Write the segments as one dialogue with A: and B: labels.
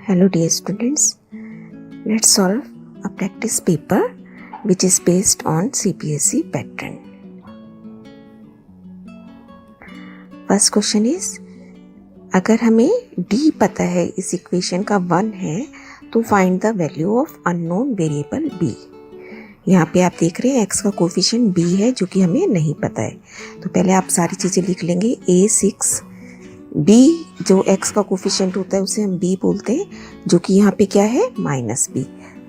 A: Hello dear students, let's solve a practice paper which is based on CPSE pattern. First question is, अगर हमें D पता है इस equation का 1 है तो find the value of unknown variable B. यहाँ पे आप देख रहे हैं x का कोफिशिएंट B है जो कि हमें नहीं पता है. तो पहले आप सारी चीज़ें लिख लेंगे. A6 b जो x का कोफिशिएंट होता है उसे हम b बोलते हैं, जो कि यहाँ पे क्या है -b.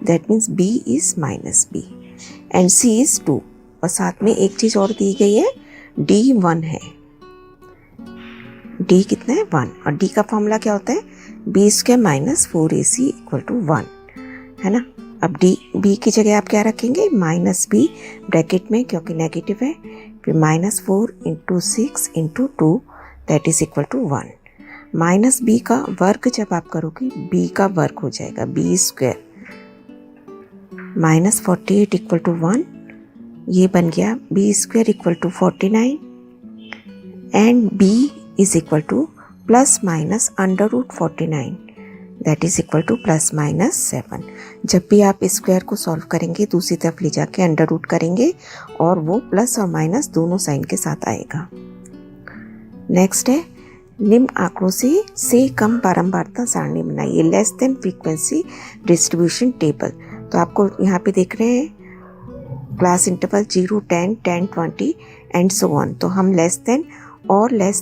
A: That means b is -b and c is 2. और साथ में एक चीज़ और दी गई है, d 1 है. d कितना है 1. और d का फॉर्मूला क्या होता है, b² - 4ac = 1 है ना. अब b की जगह आप क्या रखेंगे, -b ब्रैकेट में क्योंकि नेगेटिव है, फिर -4 × 6 × 2 that is equal to 1. -b का वर्ग जब आप करोगे b का वर्ग हो जाएगा b² -48 = 1. ये बन गया b² = 49 and b is equal to ±√49 that is equal to ±7. जब भी आप स्क्वायर को सॉल्व करेंगे दूसरी तरफ ले जाके अंडर रूट करेंगे और वो प्लस और माइनस दोनों साइन के साथ आएगा. नेक्स्ट है, निम्न आंकड़ों से कम बारंबारता सारणी बनाइए. Less than frequency distribution table. तो आपको यहाँ पे देख रहे हैं class interval 0, 10, 10, 20 and so on. तो हम लेस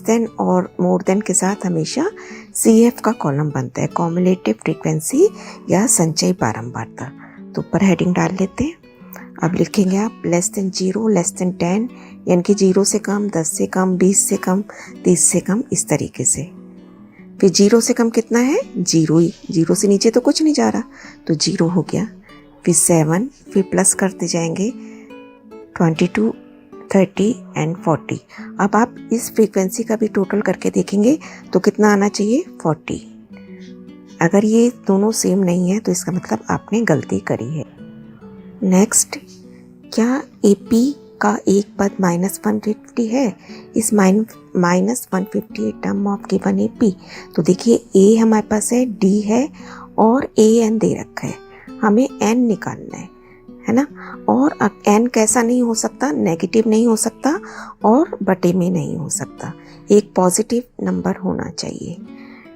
A: देन और मोर देन के साथ हमेशा CF का कॉलम बनता है, कॉम्युलेटिव फ्रीक्वेंसी या संचयी बारंबारता. तो ऊपर हेडिंग डाल लेते हैं. अब लिखेंगे आप लेस देन 0, लेस देन 10 यानी कि 0 से कम, 10 से कम, 20 से कम, 30 से कम, इस तरीके से. फिर 0 से कम कितना है, 0 ही. 0 से नीचे तो कुछ नहीं जा रहा तो 0 हो गया. फिर 7, फिर प्लस करते जाएंगे 22, 30 एंड 40. अब आप इस फ्रीक्वेंसी का भी टोटल करके देखेंगे तो कितना आना चाहिए, 40. अगर ये दोनों सेम नहीं है तो इसका मतलब आपने गलती करी है. नेक्स्ट, क्या AP का एक पद -150 है. इस -150 टर्म ऑफ गिवन AP. तो देखिए A हमारे पास है, D है और AN दे रखा है. हमें N निकालना है ना. और N कैसा नहीं हो सकता, नेगेटिव नहीं हो सकता और बटे में नहीं हो सकता, एक पॉजिटिव नंबर होना चाहिए.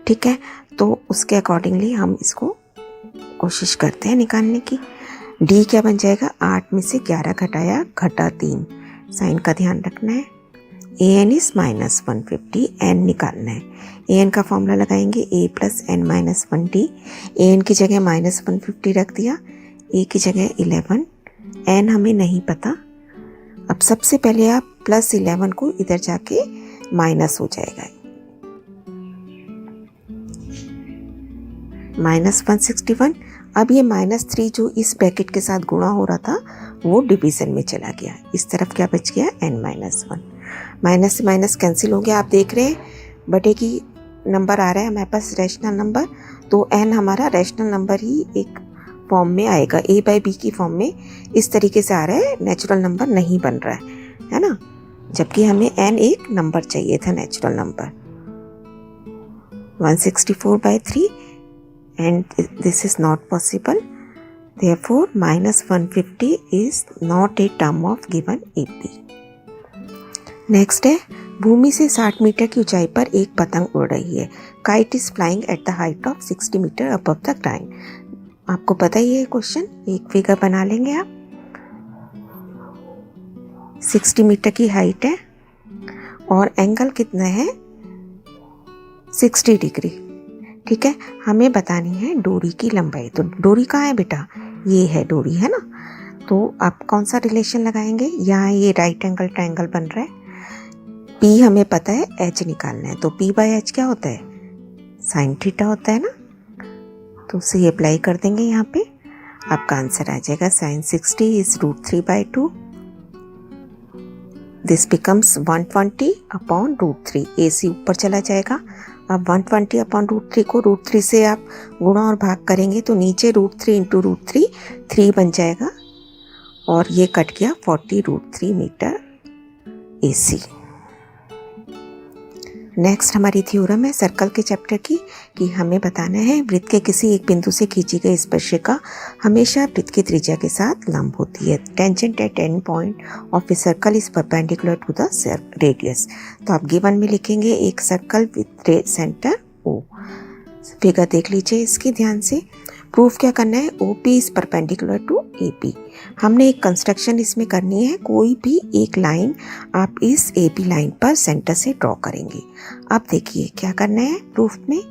A: ठीक है, तो उसके अकॉर्डिंगली हम इसको कोशिश करते हैं निकालने की. D क्या बन जाएगा, 8 में से 11 घटाया घटा 3. साइन का ध्यान रखना है. AN इज -150, N निकालना है. AN का फॉर्मूला लगाएंगे A + n - 1D. AN की जगह -150 रख दिया, A की जगह 11, N हमें नहीं पता. अब सबसे पहले आप +11 को इधर जाके माइनस हो जाएगा, -161. अब ये -3 जो इस ब्रैकेट के साथ गुणा हो रहा था वो डिवीज़न में चला गया. इस तरफ क्या बच गया, n-1. माइनस से माइनस कैंसिल हो गया. आप देख रहे हैं बटे की नंबर आ रहा है हमारे पास रैशनल नंबर, तो n हमारा रैशनल नंबर ही एक फॉर्म में आएगा, A/B की फॉर्म में. इस तरीके से आ रहा है, नेचुरल नंबर नहीं बन रहा है ना. जबकि हमें n एक नंबर चाहिए था, natural number. 164/3 and this is not possible. Therefore -150 is not a term of given AP. Next है, भूमि से 60 मीटर की ऊंचाई पर एक पतंग उड़ रही है. Kite is flying at the height of 60 metre above the ground. आपको पता ही है क्वेश्चन, एक फिगर बना लेंगे आप. 60 मीटर की हाइट है और एंगल कितना है, 60 डिग्री. ठीक है, हमें बतानी है डोरी की लंबाई. तो डोरी कहाँ है बेटा, ये है डोरी, है ना. तो आप कौन सा रिलेशन लगाएंगे, यहाँ ये राइट एंगल ट्रायंगल बन रहा है. P हमें पता है, H निकालना है. तो P/H क्या होता है, sin थीटा होता है ना. तो उसे अप्लाई कर देंगे यहाँ पे. आपका आंसर आ जाएगा sin 60 is √3/2. This becomes 120/√3. AC ऊपर चला जाएगा. अब 120/√3 को √3 से आप गुणा और भाग करेंगे तो नीचे √3 × √3 3 बन जाएगा और ये कट गया 40√3 मीटर AC. नेक्स्ट हमारी थ्योरम है सर्कल के चैप्टर की कि हमें बताना है वृत्त के किसी एक बिंदु से खींची गई स्पर्शिका हमेशा वृत्त की त्रिज्या के साथ लंब होती है। Tangent at and point of a circle is perpendicular to the radius. तो आप गिवन में लिखेंगे एक circle with centre O. Figure देख लीजिए इसकी ध्यान से। प्रूफ क्या करना है, O P is perpendicular to A P. हमने एक कंस्ट्रक्शन इसमें करनी है, कोई भी एक लाइन आप इस ए पी लाइन पर सेंटर से ड्रॉ करेंगे। अब देखिए क्या करना है प्रूफ में,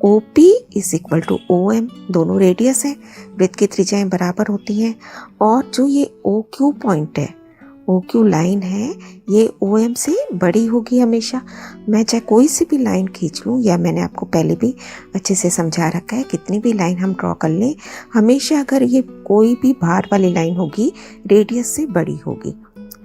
A: O P is equal to O M, दोनों रेडियस है, वृत्त की त्रिज्याएं बराबर होती हैं, और जो ये ओ क्यू पॉइंट है, ओ क्यू लाइन है, ये ओ एम से बड़ी होगी हमेशा। मैं चाहे कोई सी भी लाइन खींच लूँ, या मैंने आपको पहले भी अच्छे से समझा रखा है, कितनी भी लाइन हम ड्रॉ कर लें, हमेशा अगर ये कोई भी बाहर वाली लाइन होगी रेडियस से बड़ी होगी,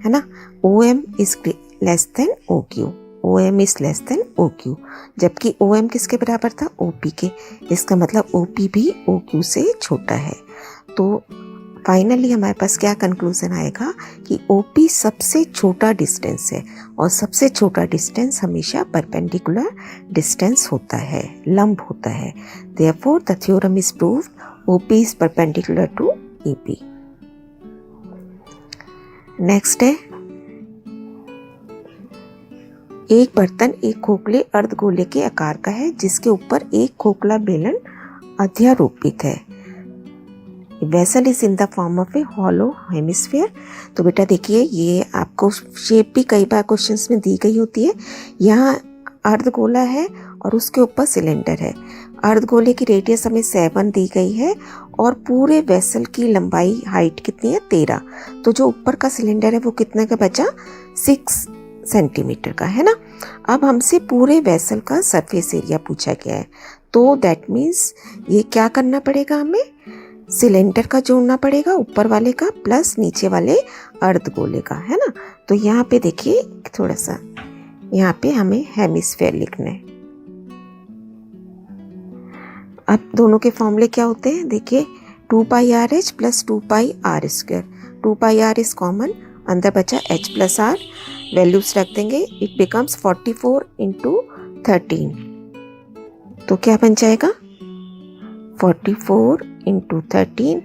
A: है ना। O M is less than O Q, O M is less than O Q, जबकि ओ एम किसके बराबर था, ओ पी के। इसका मतलब ओ पी भी ओ क्यू से छोटा है। तो फाइनली हमारे पास क्या कंक्लूजन आएगा कि OP सबसे छोटा डिस्टेंस है, और सबसे छोटा डिस्टेंस हमेशा परपेंडिकुलर डिस्टेंस होता है, लंब होता है। Therefore the theorem is proved, OP is perpendicular to AP। Next है, एक बर्तन एक खोखले अर्धगोले के आकार का है जिसके ऊपर एक खोखला बेलन अध्यारोपित है। Vessel is in the form of A hollow hemisphere. तो बेटा देखिए, ये आपको शेप भी कई बार क्वेश्चंस में दी गई होती है। यहाँ अर्धगोला है और उसके ऊपर सिलेंडर है। अर्धगोले की रेडियस हमें 7 दी गई है, और पूरे वेसल की लंबाई हाइट कितनी है, 13। तो जो ऊपर का सिलेंडर है वो कितने का बचा, 6 सेंटीमीटर का, है ना। अब हमसे पूरे वेसल का सरफेस एरिया पूछा गया है, तो दैट मीन्स ये क्या करना पड़ेगा, हमें सिलेंडर का जोड़ना पड़ेगा, ऊपर वाले का प्लस नीचे वाले अर्धगोले का, है ना। तो यहाँ पे देखिए थोड़ा सा, यहाँ पे हमें हेमिस्फीयर लिखना है। अब दोनों के फॉर्मूले क्या होते हैं, देखिए 2 pi r h plus 2 pi r square. 2 pi r is common, अंदर बचा एच प्लस आर, वैल्यूज रख देंगे, इट बिकम्स 44 इंटू 13। तो क्या बन जाएगा, 44 into 13,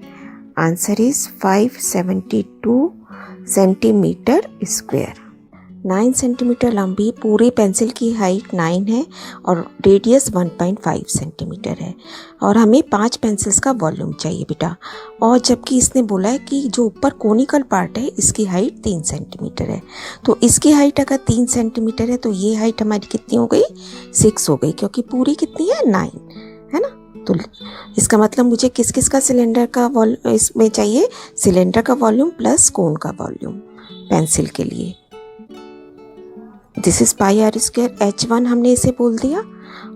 A: answer is 572 centimetre square. 9 centimetre लंबी पूरी पेंसिल की हाइट 9 है और रेडियस 1.5 सेंटीमीटर है, और हमें 5 पेंसिल्स का वॉल्यूम चाहिए बेटा। और जबकि इसने बोला है कि जो ऊपर कोनिकल पार्ट है इसकी हाइट 3 सेंटीमीटर है, तो इसकी हाइट अगर 3 सेंटीमीटर है तो ये हाइट हमारी कितनी हो गई, 6 हो गई, क्योंकि पूरी कितनी है, 9, है ना। तो इसका मतलब मुझे किस किस का सिलेंडर का वॉल्यूम इसमें चाहिए, सिलेंडर का वॉल्यूम प्लस कोन का वॉल्यूम पेंसिल के लिए। This is pi r square H1 हमने इसे बोल दिया,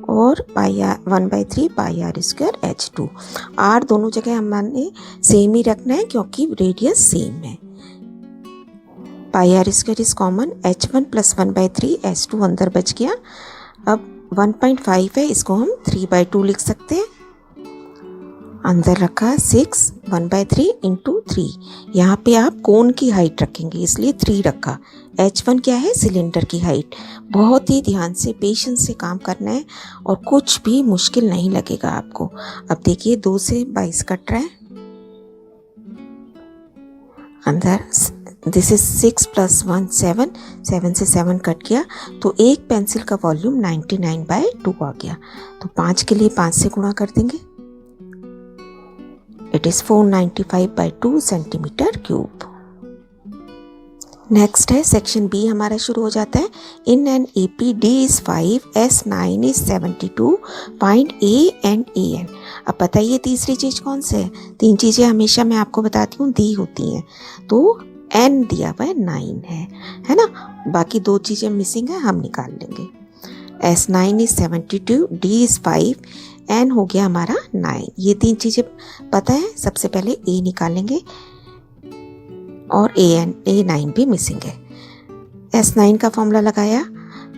A: और pi r 1/3 pi r square H2। R दोनों जगह हमने सेम ही रखना है क्योंकि रेडियस सेम है। Pi r square is common, H1 plus 1/3 H2 अंदर बच गया। अब 1.5 है, इसको हम 3/2 लिख सकते हैं, अंदर रखा 6, 1/3 इंटू 3। यहाँ पे आप कोन की हाइट रखेंगे इसलिए 3 रखा। H1 क्या है, सिलेंडर की हाइट। बहुत ही ध्यान से पेशेंस से काम करना है और कुछ भी मुश्किल नहीं लगेगा आपको। अब देखिए 2 से 22 कट रहा है, अंदर दिस इज 6 प्लस 1 7, 7 से 7 कट गया, तो एक पेंसिल का वॉल्यूम 99/2 आ गया। तो 5 के लिए 5 से गुणा कर देंगे, it is 495/2 centimetre cube. Next है सेक्शन बी हमारा शुरू हो जाता है। In an A P d is 5, S9 is 72, find a and a n. अब बताइए तीसरी चीज कौन से है, 3 चीजें हमेशा मैं आपको बताती हूँ दी होती हैं, तो एन दिया हुआ है 9 है ना। बाकी 2 चीजें मिसिंग है, हम निकाल लेंगे। S9 is 72, D is 5, N हो गया हमारा 9। ये 3 चीजें पता है, सबसे पहले ए निकालेंगे और A9 भी मिसिंग है। S9 का फॉर्मूला लगाया।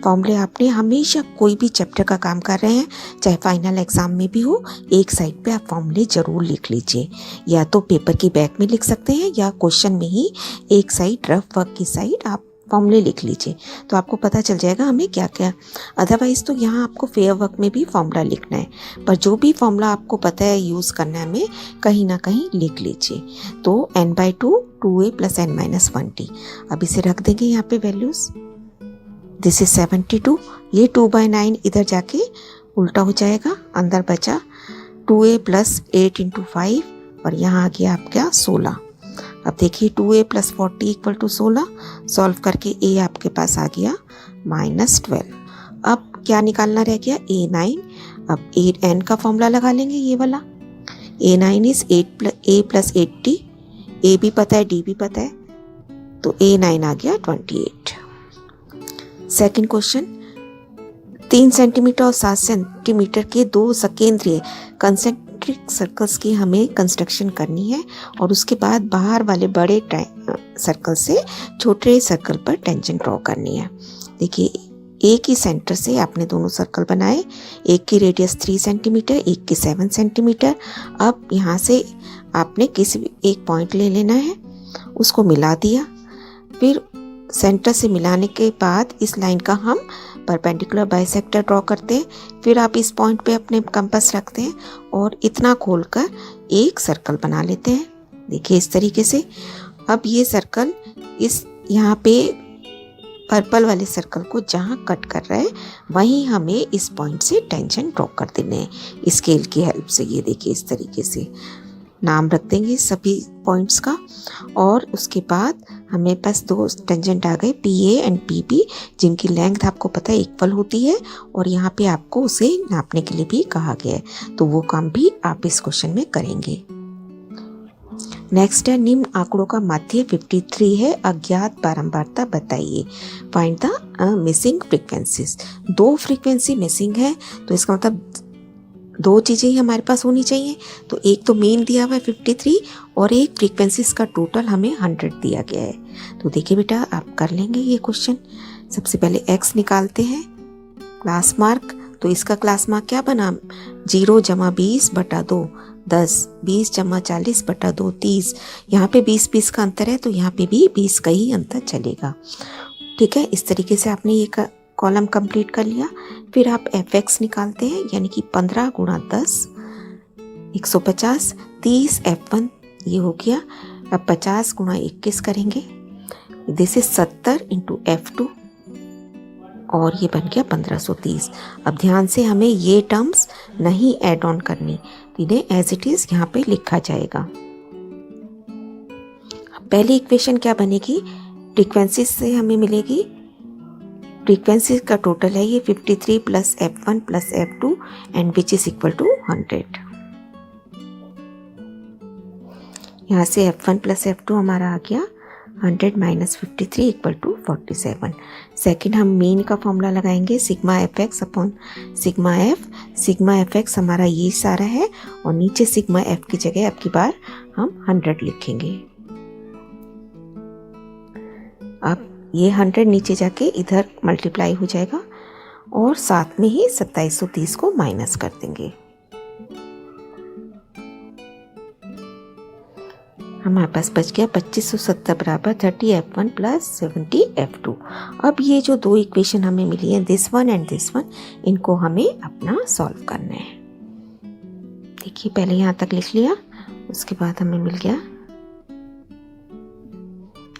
A: फॉर्मूले आपने हमेशा कोई भी चैप्टर का काम कर रहे हैं, चाहे फाइनल एग्जाम में भी हो, एक साइड पे आप फॉर्मूले जरूर लिख लीजिए। या तो पेपर की बैक में लिख सकते हैं या क्वेश्चन में ही एक साइड रफ वर्क की साइड आप फॉर्मूले लिख लीजिए, तो आपको पता चल जाएगा हमें क्या क्या। अदरवाइज़ तो यहाँ आपको फेयर वर्क में भी फॉर्मूला लिखना है, पर जो भी फॉर्मूला आपको पता है यूज़ करना है हमें, कहीं ना कहीं लिख लीजिए। तो n/2 2a + n-1t। अब इसे रख देंगे यहाँ पे वैल्यूज़। This is 72। ये 2/9 इधर जाके उल्टा हो जाएगा, अंदर बचा 2a + 8 × 5 और यहाँ आ गया आपका 16। अब देखिए 2a + 40 = 16। सॉल्व करके a आपके पास आ गया -12। अब क्या निकालना रह गया? a9। अब n का फॉर्मूला लगा लेंगे, ये वाला। a9 is a + 80। a भी पता है, d भी पता है, तो a9 आ गया 28। सेकंड क्वेश्चन, 3 सेंटीमीटर और 7 सेंटीमीटर के दो सकेंद्रीय कंसेंट्रिक सर्कल्स की हमें कंस्ट्रक्शन करनी है और उसके बाद बाहर वाले बड़े सर्कल से छोटे सर्कल पर टेंजेंट ड्रॉ करनी है। देखिए एक ही सेंटर से आपने दोनों सर्कल बनाए, एक की रेडियस 3 सेंटीमीटर, एक की 7 सेंटीमीटर। अब यहाँ से आपने किसी भी एक पॉइंट ले लेना है, उसको मिला दिया, फिर सेंटर से मिलाने के बाद इस लाइन का हम परपेंडिकुलर बाइसेक्टर ड्रॉ करते हैं। फिर आप इस पॉइंट पे अपने कंपास रखते हैं और इतना खोलकर एक सर्कल बना लेते हैं। देखिए इस तरीके से। अब ये सर्कल इस यहाँ पे पर्पल वाले सर्कल को जहाँ कट कर रहा है वहीं हमें इस पॉइंट से टेंजेंट ड्रॉ कर देने हैं स्केल की हेल्प से। ये देखिए इस तरीके से नाम रख देंगे सभी पॉइंट्स का और उसके बाद हमें पास दो टेंजेंट आ गए PA एंड PP, जिनकी लेंथ आपको पता है इक्वल होती है और यहाँ पे आपको उसे नापने के लिए भी कहा गया है, तो वो काम भी आप इस क्वेश्चन में करेंगे। नेक्स्ट है, निम्न आंकड़ों का माध्य 53 है, अज्ञात बारंबारता बताइए। Find the missing frequencies. 2 frequency missing है, तो इसका मतलब 2 चीज़ें ही हमारे पास होनी चाहिए। तो एक तो मीन दिया हुआ है 53 और एक फ्रीक्वेंसीज का टोटल हमें 100 दिया गया है। तो देखिए बेटा आप कर लेंगे ये क्वेश्चन। सबसे पहले x निकालते हैं, क्लास मार्क। तो इसका क्लास मार्क क्या बना? 0 + 20/2 10, 20 + 40/2 30। यहाँ पे 20 का अंतर है, तो यहाँ पे भी 20 का ही अंतर चलेगा। ठीक है, इस तरीके से आपने ये कॉलम कंप्लीट कर लिया। फिर आप fx निकालते हैं, यानी कि 15 × 10 150, 30 f1 ये हो गया। अब 50 × 21 करेंगे, दिस इज 70 × f2 और ये बन गया 1530। अब ध्यान से हमें ये टर्म्स नहीं ऐड ऑन करनी, तो इन्हें एज इट इज यहाँ पे लिखा जाएगा। पहली इक्वेशन क्या बनेगी? फ्रीक्वेंसी से हमें मिलेगी, फ्रीक्वेंसी का टोटल है ये 53 + f1 + f2 and which is equal to 100। यहाँ से f1 + f2 हमारा आ गया 100 - 53 = 47। सेकेंड हम मीन का फॉर्मूला लगाएंगे, σfx/f। σfx हमारा ये सारा है और नीचे σf की जगह अब की बार हम 100 लिखेंगे। अब ये 100 नीचे जाके इधर मल्टीप्लाई हो जाएगा और साथ में ही 2730 को माइनस कर देंगे। हमारे पास बच गया 2570 = 30 f1 + 70 f2। अब ये जो 2 इक्वेशन हमें मिली है, this one and this one, इनको हमें अपना सॉल्व करना है। देखिए पहले यहाँ तक लिख लिया, उसके बाद हमें मिल गया।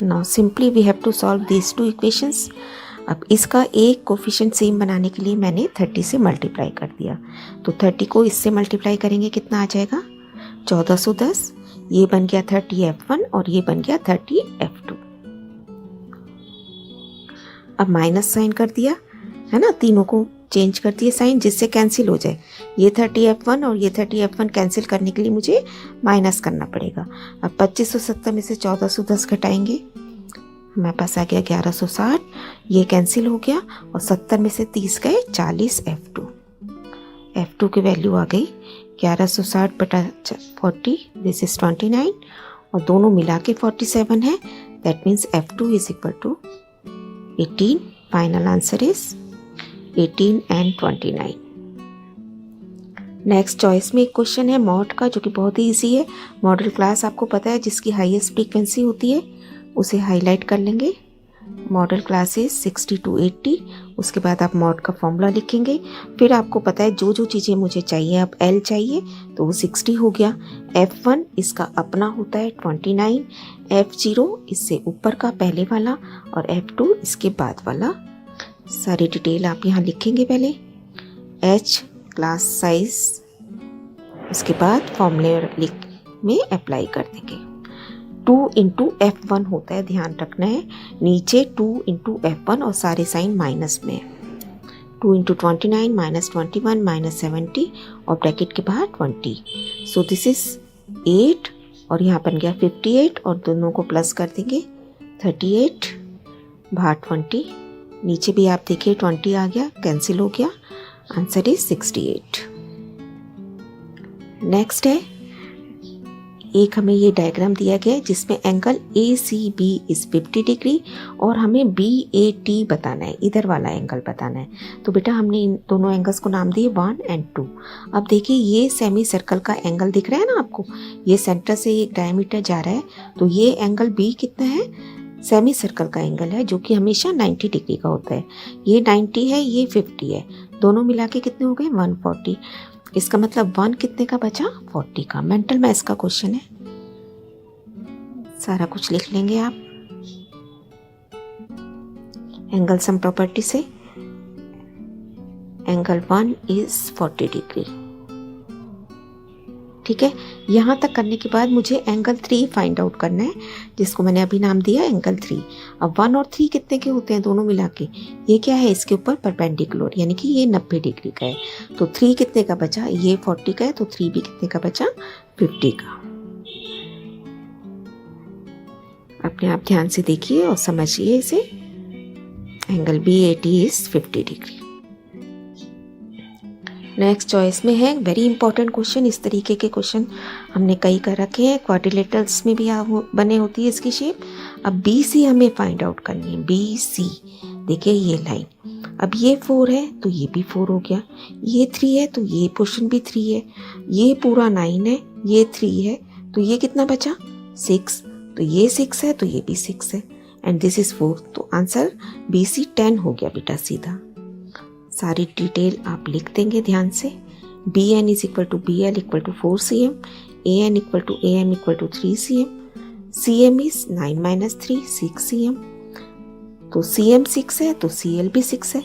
A: Now simply we have to solve these 2 equations। अब इसका एक कोफिशिएंट सेम बनाने के लिए मैंने 30 से मल्टीप्लाई कर दिया, तो 30 को इससे मल्टीप्लाई करेंगे कितना आ जाएगा? 1410। ये बन गया 30 f1 और ये बन गया 30 f2। अब माइनस साइन कर दिया है ना, तीनों को चेंज कर दिए साइन, जिससे कैंसिल हो जाए। ये 30 f1 और ये 30 f1 कैंसिल करने के लिए मुझे माइनस करना पड़ेगा। अब 2570 में से 1410 घटाएंगे, हमारे पास आ गया 1160। ये कैंसिल हो गया और 70 में से 30 गए 40 f2 की वैल्यू आ गई 1160/40, दिस इज 29 और दोनों मिला के 47 है। That means f2 is equal to 18। Final answer is 18 and 29। Next choice में एक क्वेश्चन है मॉड का, जो कि बहुत ही ईजी है। मॉडल क्लास आपको पता है, जिसकी हाईएस्ट फ्रीक्वेंसी होती है उसे हाईलाइट कर लेंगे। मॉडल क्लासेस 60 to 80, उसके बाद आप मॉड का फॉर्मूला लिखेंगे। फिर आपको पता है जो जो चीज़ें मुझे चाहिए, अब L चाहिए तो वो 60 हो गया। F1 इसका अपना होता है 29, F0 इससे ऊपर का पहले वाला और F2 इसके बाद वाला। सारी डिटेल आप यहाँ लिखेंगे पहले। H क्लास साइज, उसके बाद फॉर्मूले में अप्लाई कर देंगे। 2 इंटू F1 होता है, ध्यान रखना है, नीचे 2 इंटू F1 और सारे साइन माइनस में। 2 इंटू 29 माइनस 21 माइनस 70 और ब्रैकेट के बाहर 20। सो दिस इज 8 और यहाँ बन गया 58 और दोनों को प्लस कर देंगे 38 बाहर 20, नीचे भी आप देखिए 20 आ गया, कैंसिल हो गया, आंसर इज 68। नेक्स्ट है, एक हमें ये डायग्राम दिया गया है जिसमें एंगल ACB इज 50 डिग्री और हमें BAT बताना है, इधर वाला एंगल बताना है। तो बेटा हमने इन दोनों एंगल्स को नाम दिए 1 और 2। अब देखिए ये सेमी सर्कल का एंगल दिख रहा है ना आपको, ये सेंटर से एक डायमीटर जा रहा है, तो ये एंगल B कितना है, सेमी सर्कल का एंगल है जो कि हमेशा 90 डिग्री का होता है। ये 90 है, ये 50 है, दोनों मिला के कितने हो गए 140। इसका मतलब 1 कितने का बचा, 40 का। मेंटल मैथ्स का क्वेश्चन है, सारा कुछ लिख लेंगे आप। एंगल सम प्रॉपर्टी से एंगल 1 इज 40 डिग्री, ठीक है। यहाँ तक करने के बाद मुझे एंगल 3 फाइंड आउट करना है, जिसको मैंने अभी नाम दिया एंगल 3। अब 1 और 3 कितने के होते हैं, दोनों मिला के ये क्या है, इसके ऊपर परपेंडिकुलर, यानी कि ये 90 डिग्री का है। तो 3 कितने का बचा, ये 40 का है, तो 3 भी कितने का बचा, 50 का। अपने आप ध्यान से देखिए और समझिए इसे। Angle BAT is 50 degree. Next choice में है वेरी इंपॉर्टेंट क्वेश्चन। इस तरीके के क्वेश्चन हमने कई कर रखे हैं, क्वाड्रिलेटरल्स में भी बने होती है इसकी शेप। अब BC हमें फाइंड आउट करनी है। BC देखिए ये लाइन, अब ये 4 है तो ये भी 4 हो गया, ये 3 है तो ये पोर्शन भी 3 है, ये पूरा 9 है, ये 3 है, तो ये कितना बचा 6, तो ये 6 है तो ये भी 6 है, एंड दिस इज 4। तो आंसर BC 10 हो गया बेटा सीधा। सारी डिटेल आप लिख देंगे ध्यान से। BN is equal to BL equal to 4 cm, AN equal to AM equal to 3 cm, CM is 9 minus 3 6 cm, तो CM 6 है तो CL भी 6 है।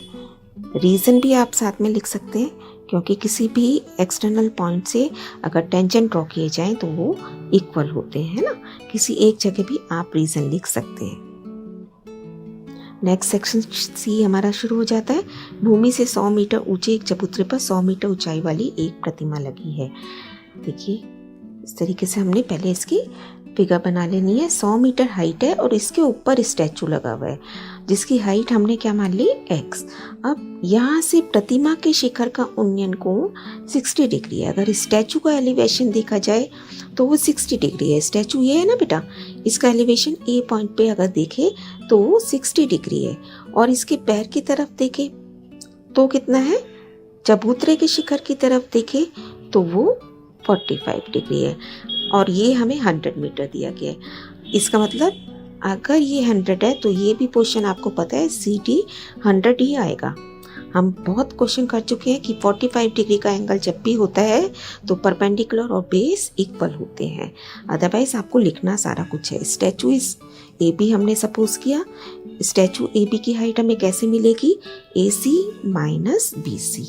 A: रीज़न भी आप साथ में लिख सकते हैं, क्योंकि किसी भी एक्सटर्नल पॉइंट से अगर टेंजेंट ड्रॉ किए जाएं तो वो इक्वल होते हैं ना, किसी एक जगह भी आप रीज़न लिख सकते हैं। नेक्स्ट सेक्शन C हमारा शुरू हो जाता है। भूमि से 100 मीटर ऊंचे एक चबूतरे पर 100 मीटर ऊंचाई वाली एक प्रतिमा लगी है। देखिए इस तरीके से हमने पहले इसकी फिगर बना लेनी है। 100 मीटर हाइट है और इसके ऊपर स्टैचू लगा हुआ है जिसकी हाइट हमने क्या मान ली, x। अब यहाँ से प्रतिमा के शिखर का उन्नयन कोण 60 डिग्री है। अगर स्टैचू का एलिवेशन देखा जाए तो वो 60 डिग्री है। स्टैचू ये है ना बेटा, इसका एलिवेशन A पॉइंट पे अगर देखे तो वो 60 डिग्री है, और इसके पैर की तरफ देखे तो कितना है, चबूतरे के शिखर की तरफ देखे तो वो 45 डिग्री है, और ये हमें 100 मीटर दिया गया है। इसका मतलब अगर ये 100 है तो ये भी पोर्शन आपको पता है CD 100 ही आएगा। हम बहुत क्वेश्चन कर चुके हैं कि 45 डिग्री का एंगल जब भी होता है तो परपेंडिकुलर और बेस इक्वल होते हैं, अदरवाइज आपको लिखना सारा कुछ है। स्टैचू इज AB हमने सपोज किया, स्टैचू AB की हाइट हमें कैसे मिलेगी, AC माइनस BC,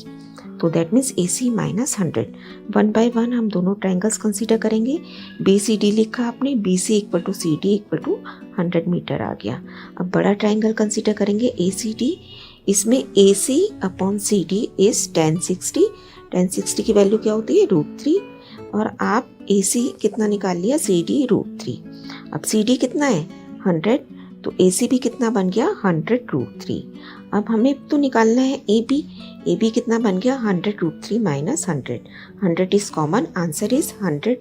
A: तो that means AC minus 100। 1 by 1 हम दोनों ट्राइंगल्स कंसीडर करेंगे। BCD लिखा आपने, BC equal to CD equal to 100 metre आ गया। अब बड़ा ट्राइंगल कंसीडर करेंगे ACD, इसमें AC अपॉन CD इज 1060। 1060 की वैल्यू क्या होती है, √3, और आप AC कितना निकाल लिया, CD √3। अब CD कितना है 100, तो AC भी कितना बन गया 100√3। अब हमें तो निकालना है AB कितना बन गया 100√3 minus 100। 100 is common, answer is 100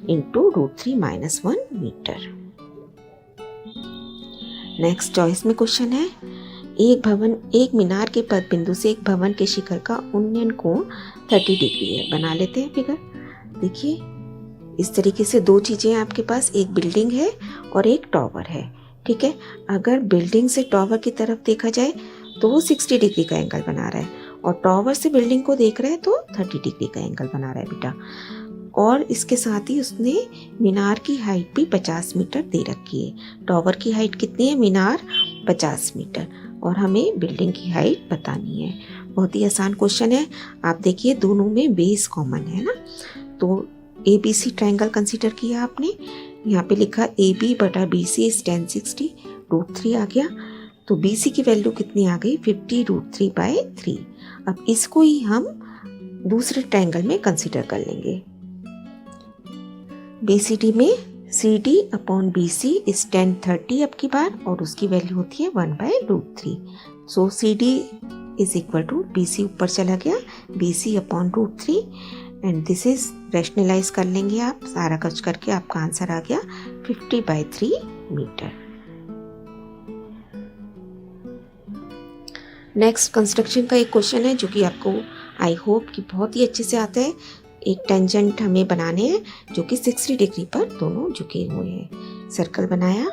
A: into √3 minus 1 metre. Next choice में क्वेश्चन है, एक मीनार के पद बिंदु से एक भवन के शिखर का उन्नयन कोण 30 डिग्री है। बना लेते हैं फिगर। देखिए इस तरीके से दो चीजें आपके पास, एक बिल्डिंग है और एक टावर है। ठीक है। अगर बिल्डिंग से टॉवर की तरफ देखा जाए तो वो 60 डिग्री का एंगल बना रहा है, और टॉवर से बिल्डिंग को देख रहा है तो 30 डिग्री का एंगल बना रहा है बेटा। और इसके साथ ही उसने मीनार की हाइट भी 50 मीटर दे रखी है। टॉवर की हाइट कितनी है, मीनार 50 मीटर, और हमें बिल्डिंग की हाइट बतानी है। बहुत ही आसान क्वेश्चन है। आप देखिए दोनों में बेस कॉमन है ना, तो ABC ट्रायंगल कंसीडर किया आपने। यहाँ पे लिखा AB बटा BC इज 1060 √3 आ गया। तो BC की वैल्यू कितनी आ गई, 50 √3/3। अब इसको ही हम दूसरे ट्रायंगल में कंसीडर कर लेंगे। BCD में CD अपॉन BC इज 1030 अब की बार, और उसकी वैल्यू होती है 1/√3। So CD is equal to BC ऊपर चला गया, BC upon √3, and this is rationalise कर लेंगे आप, सारा कुछ करके आपका आंसर आ गया 50/3 मीटर। नेक्स्ट कंस्ट्रक्शन का एक क्वेश्चन है जो कि आपको आई होप कि बहुत ही अच्छे से आता है। एक टेंजेंट हमें बनाने हैं जो कि 60 डिग्री पर दोनों झुके हुए हैं। सर्कल बनाया,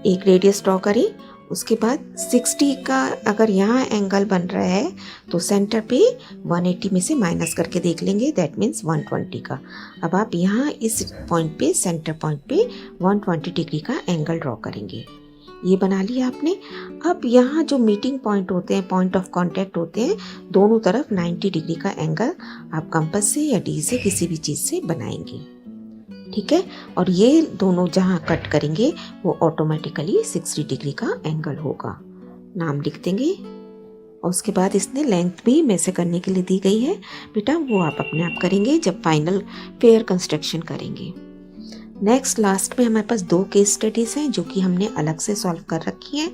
A: एक रेडियस ड्रॉ करें, उसके बाद 60 का अगर यहाँ एंगल बन रहा है तो सेंटर पे 180 में से माइनस करके देख लेंगे, दैट मीन्स 120 का। अब आप यहाँ इस पॉइंट पे, सेंटर पॉइंट पे 120 डिग्री का एंगल ड्रॉ करेंगे। ये बना लिया आपने। अब यहाँ जो मीटिंग पॉइंट होते हैं, पॉइंट ऑफ कांटेक्ट होते हैं, दोनों तरफ 90 डिग्री का एंगल आप कंपास से या डी से किसी भी चीज़ से बनाएंगे, ठीक है। और ये दोनों जहाँ कट करेंगे वो ऑटोमेटिकली 60 डिग्री का एंगल होगा। नाम लिख देंगे, और उसके बाद इसने लेंथ भी मेजर करने के लिए दी गई है बेटा, वो आप अपने आप करेंगे जब फाइनल पेयर कंस्ट्रक्शन करेंगे। नेक्स्ट लास्ट में हमारे पास 2 केस स्टडीज़ हैं जो कि हमने अलग से सॉल्व कर रखी हैं,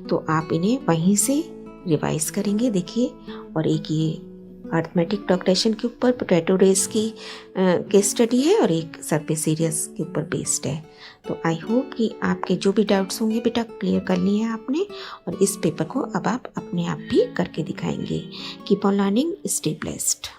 A: तो आप इन्हें वहीं से रिवाइज करेंगे। देखिए, और एक ये अर्थमेटिक प्रोग्रेशन के ऊपर पोटैटो रेस की केस स्टडी है, और एक सरफेस एरियाज के ऊपर बेस्ड है। तो आई होप कि आपके जो भी डाउट्स होंगे बेटा क्लियर कर लिए हैं आपने, और इस पेपर को अब आप अपने आप भी करके दिखाएंगे। Keep on learning, stay blessed.